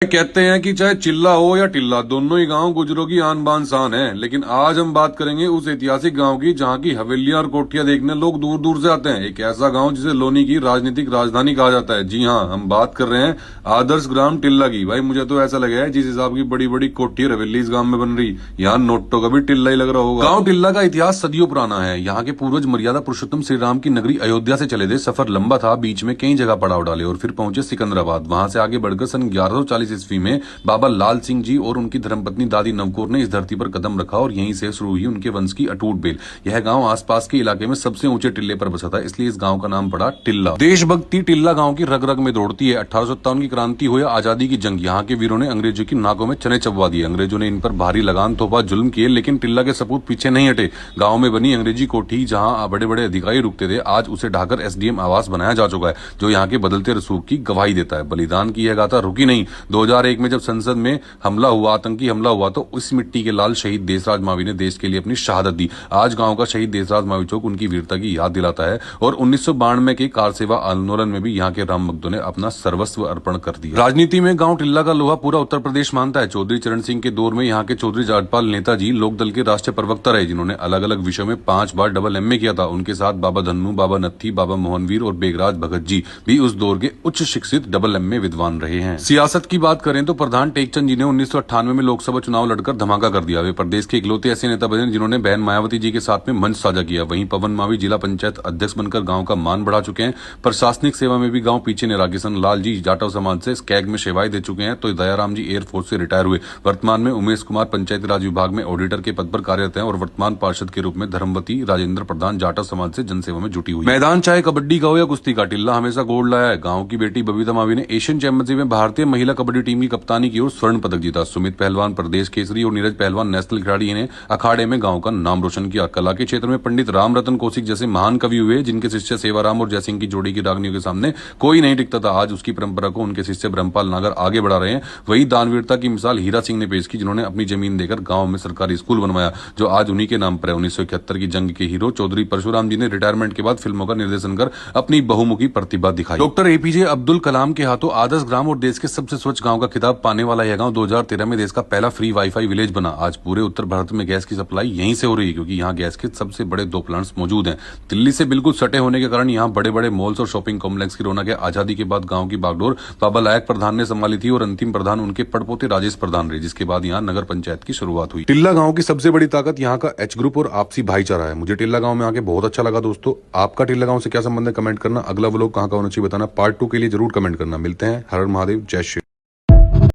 कहते हैं कि चाहे चिल्ला हो या टिल्ला, दोनों ही गांव गुजरों की आन बान शान है। लेकिन आज हम बात करेंगे उस ऐतिहासिक गांव की जहां की हवेलियां और कोठियां देखने लोग दूर दूर से आते हैं। एक ऐसा गांव जिसे लोनी की राजनीतिक राजधानी कहा जाता है। जी हाँ, हम बात कर रहे हैं आदर्श ग्राम टिल्ला की। भाई मुझे तो ऐसा लगा है जिस हिसाब की बड़ी बड़ी कोठी और हवेली इस गांव में बन रही, यहाँ नोटों का भी टिल्ला ही लग रहा होगा। गाँव टिल्ला का इतिहास सदियों पुराना है। यहाँ के पूर्वज मर्यादा पुरुषोत्तम श्री राम की नगरी अयोध्या से चले थे। सफर लंबा था, बीच में कई जगह पड़ाव डाले और फिर पहुंचे सिकंदराबाद। वहां से आगे बढ़कर सन 1140 ईस्वी में बाबा लाल सिंह जी और उनकी धर्मपत्नी दादी नवकौर ने इस धरती पर कदम रखा और यहीं से शुरू हुई उनके वंश की अटूट बेल। यह गांव आसपास के इलाके में सबसे ऊंचे टिल्ले पर बसा था, इसलिए इस गांव का नाम पड़ा टिल्ला। देशभक्ति टिल्ला गांव की रग रग में दौड़ती है। 1857 की क्रांति हो या आजादी की जंग, यहाँ के वीरों ने अंग्रेजों की नाकों में चने चबवा दिए। अंग्रेजों ने इन पर भारी लगान तोपा, जुल्म किए, लेकिन टिल्ला के सपूत पीछे नहीं हटे। गांव में बनी अंग्रेजी कोठी जहां बड़े बड़े अधिकारी रुकते थे, आज उसे ढाकर एसडीएम आवास बनाया जा चुका है, जो यहाँ के बदलते रसूख की गवाही देता है। बलिदान की यह गाथा रुकी नहीं। 2001 में जब संसद में हमला हुआ, आतंकी हमला हुआ, तो उस मिट्टी के लाल शहीद देशराज मावी ने देश के लिए अपनी शहादत दी। आज गांव का शहीद देशराज मावी चौक उनकी वीरता की याद दिलाता है। और 1992 के कार सेवा आंदोलन में भी यहाँ के राम भक्तों ने अपना सर्वस्व अर्पण कर दिया। राजनीति में गांव टिल्ला का लोहा पूरा उत्तर प्रदेश मानता है। चौधरी चरण सिंह के दौर में यहाँ के चौधरी जाटपाल नेताजी लोकदल के राष्ट्रीय प्रवक्ता रहे, जिन्होंने अलग अलग विषयों में 5 बार डबल एमए किया था। उनके साथ बाबा धन्नू, बाबा नत्थी, बाबा मोहनवीर और बेगराज भगत जी भी उस दौर के उच्च शिक्षित डबल एमए विद्वान रहे हैं। सियासत की बात करें तो प्रधान टेकचंद जी ने 1998 में लोकसभा चुनाव लड़कर धमाका कर दिया। वे प्रदेश के इकलौते ऐसे नेता बने जिन्होंने बहन मायावती जी के साथ में मंच साझा किया। वहीं पवन मावी जिला पंचायत अध्यक्ष बनकर गांव का मान बढ़ा चुके हैं। प्रशासनिक सेवा में भी गांव पीछे नहीं रहा। किशन लाल जी जाटव समाज से स्कैग में सेवाएं दे चुके हैं, तो दयाराम जी एयरफोर्स से रिटायर हुए। वर्तमान में उमेश कुमार पंचायती राज विभाग में ऑडिटर के पद पर कार्यरत हैं और वर्तमान पार्षद के रूप में धर्मवती राजेंद्र प्रधान जाटव समाज से जनसेवा में जुटी हुई। मैदान चाहे कबड्डी का हो या कुश्ती का, टिल्ला हमेशा गोल्ड लाया है। गांव की बेटी बबीता मावी ने एशियन चैंपियनशिप में भारतीय महिला कबड्डी टीम की कप्तानी की और स्वर्ण पदक जीता। सुमित पहलवान प्रदेश केसरी और नीरज पहलवान नेशनल खिलाड़ी ने अखाड़े में गांव का नाम रोशन किया। कला के क्षेत्र में पंडित राम रतन कौशिक जैसे महान कवि हुए, जिनके शिष्य सेवाराम और जयसिंह की जोड़ी की रागनियों के सामने कोई नहीं टिकता था। आज उसकी परंपरा को उनके शिष्य ब्रह्मपाल नागर आगे बढ़ा रहे हैं। वही दानवीरता की मिसाल हीरा सिंह ने पेश की, जिन्होंने अपनी जमीन देकर गांव में सरकारी स्कूल बनवाया, जो आज उन्हीं के नाम पर है। 1971 की जंग के हीरो चौधरी परशुराम जी ने रिटायरमेंट के बाद फिल्मों का निर्देशन कर अपनी बहुमुखी प्रतिभा दिखाई। डॉक्टर एपीजे अब्दुल कलाम के हाथों आदर्श ग्राम और देश के सबसे स्वच्छ गांव का खिताब पाने वाला यह गांव 2013 में देश का पहला फ्री वाईफाई विलेज बना। आज पूरे उत्तर भारत में गैस की सप्लाई यहीं से हो रही है, क्योंकि यहाँ गैस के सबसे बड़े 2 प्लांट्स मौजूद हैं। दिल्ली से बिल्कुल सटे होने के कारण यहाँ बड़े बड़े मॉल्स और शॉपिंग कॉम्प्लेक्स की रौनक है। आजादी के बाद गांव की बागडोर बाबा लायक प्रधान ने संभाली थी और अंतिम प्रधान उनके पड़पोते राजेश प्रधान रहे, जिसके बाद यहाँ नगर पंचायत की शुरुआत हुई। टिल्ला गांव की सबसे बड़ी ताकत यहाँ का एच ग्रुप और आपसी भाईचारा है। मुझे टिल्ला गांव में आके बहुत अच्छा लगा। दोस्तों, आपका टिल्ला गांव से क्या संबंध है, कमेंट करना। अगला व्लॉग कहाँ का होना चाहिए बताना। पार्ट 2 के लिए जरूर कमेंट करना। मिलते हैं। हर हर महादेव, जय श्री।